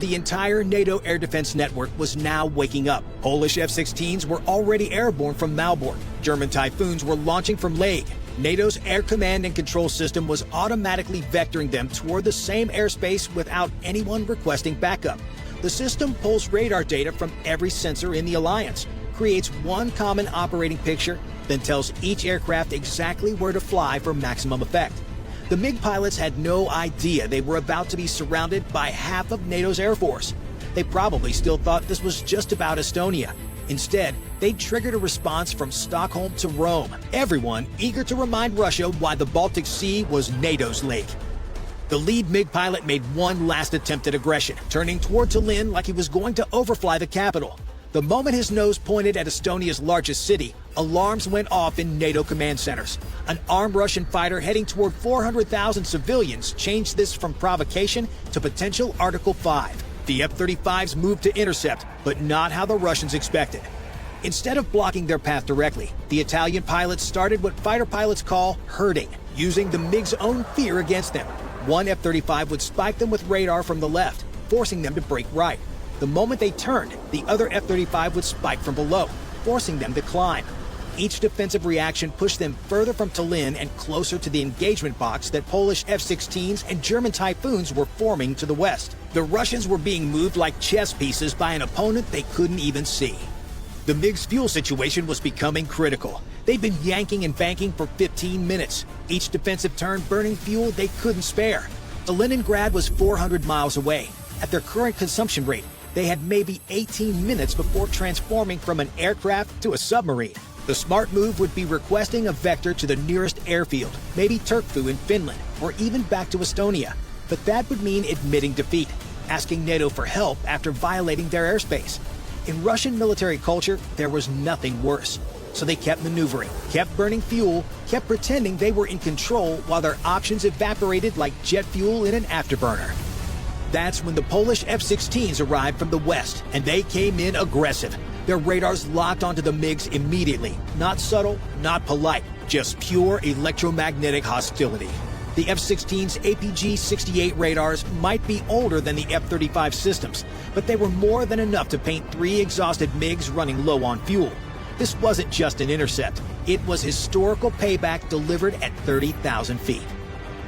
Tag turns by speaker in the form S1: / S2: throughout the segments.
S1: The entire NATO air defense network was now waking up. Polish F-16s were already airborne from Malbork. German Typhoons were launching from Lake. NATO's air command and control system was automatically vectoring them toward the same airspace without anyone requesting backup. The system pulls radar data from every sensor in the alliance, creates one common operating picture, then tells each aircraft exactly where to fly for maximum effect. The MiG pilots had no idea they were about to be surrounded by half of NATO's air force. They probably still thought this was just about Estonia. Instead, they triggered a response from Stockholm to Rome, everyone eager to remind Russia why the Baltic Sea was NATO's lake. The lead MiG pilot made one last attempt at aggression, turning toward Tallinn like he was going to overfly the capital. The moment his nose pointed at Estonia's largest city, alarms went off in NATO command centers. An armed Russian fighter heading toward 400,000 civilians changed this from provocation to potential Article 5. The F-35s moved to intercept, but not how the Russians expected. Instead of blocking their path directly, the Italian pilots started what fighter pilots call herding, using the MiG's own fear against them. One F-35 would spike them with radar from the left, forcing them to brake right. The moment they turned, the other F-35 would spike from below, forcing them to climb. Each defensive reaction pushed them further from Tallinn and closer to the engagement box that Polish F-16s and German Typhoons were forming to the west. The Russians were being moved like chess pieces by an opponent they couldn't even see. The MiG's fuel situation was becoming critical. They'd been yanking and banking for 15 minutes, each defensive turn burning fuel they couldn't spare. Leningrad was 400 miles away. At their current consumption rate, they had maybe 18 minutes before transforming from an aircraft to a submarine. The smart move would be requesting a vector to the nearest airfield, maybe Turku in Finland, or even back to Estonia. But that would mean admitting defeat, asking NATO for help after violating their airspace. In Russian military culture, there was nothing worse. So they kept maneuvering, kept burning fuel, kept pretending they were in control while their options evaporated like jet fuel in an afterburner. That's when the Polish F-16s arrived from the west, and they came in aggressive. Their radars locked onto the MiGs immediately. Not subtle, not polite, just pure electromagnetic hostility. The F-16's APG-68 radars might be older than the F-35 systems, but they were more than enough to paint 3 exhausted MiGs running low on fuel. This wasn't just an intercept. It was historical payback delivered at 30,000 feet.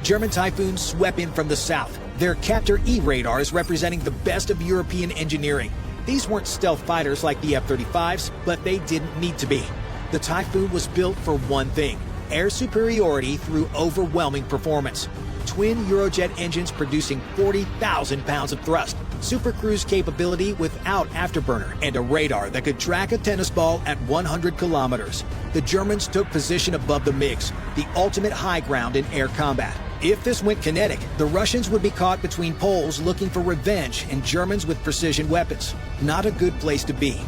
S1: German Typhoons swept in from the south, their Captor E radars representing the best of European engineering. These weren't stealth fighters like the F-35s, but they didn't need to be. The Typhoon was built for one thing: air superiority through overwhelming performance. Twin Eurojet engines producing 40,000 pounds of thrust, super cruise capability without afterburner, and a radar that could track a tennis ball at 100 kilometers. The Germans took position above the MiGs, the ultimate high ground in air combat. If this went kinetic, the Russians would be caught between Poles looking for revenge and Germans with precision weapons. Not a good place to be.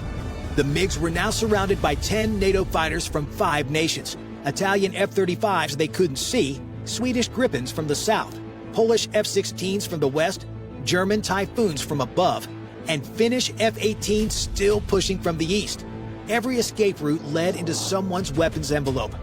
S1: The MiGs were now surrounded by 10 NATO fighters from 5 nations. Italian F-35s they couldn't see, Swedish Gripens from the south, Polish F-16s from the west, German Typhoons from above, and Finnish F-18s still pushing from the east. Every escape route led into someone's weapons envelope.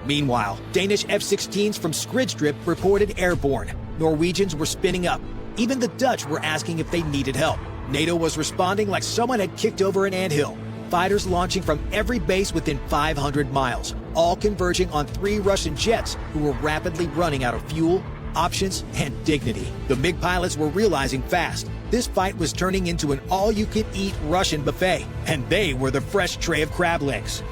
S1: Meanwhile, Danish F-16s from Skridstrip reported airborne. Norwegians were spinning up. Even the Dutch were asking if they needed help. NATO was responding like someone had kicked over an anthill. Fighters launching from every base within 500 miles, all converging on 3 Russian jets who were rapidly running out of fuel, options, and dignity. The MiG pilots were realizing fast this fight was turning into an all-you-can-eat Russian buffet, and they were the fresh tray of crab legs.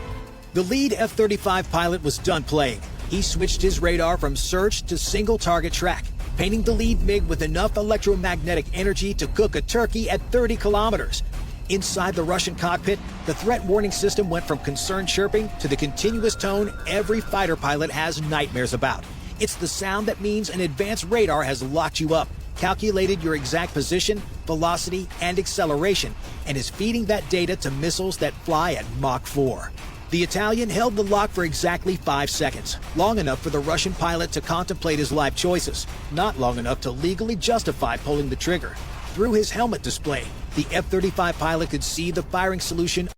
S1: The lead F-35 pilot was done playing. He switched his radar from search to single target track, painting the lead MiG with enough electromagnetic energy to cook a turkey at 30 kilometers. Inside the Russian cockpit, the threat warning system went from concerned chirping to the continuous tone every fighter pilot has nightmares about. It's the sound that means an advanced radar has locked you up, calculated your exact position, velocity, and acceleration, and is feeding that data to missiles that fly at Mach 4. The Italian held the lock for exactly 5 seconds, long enough for the Russian pilot to contemplate his life choices, not long enough to legally justify pulling the trigger. Through his helmet display, the F-35 pilot could see the firing solution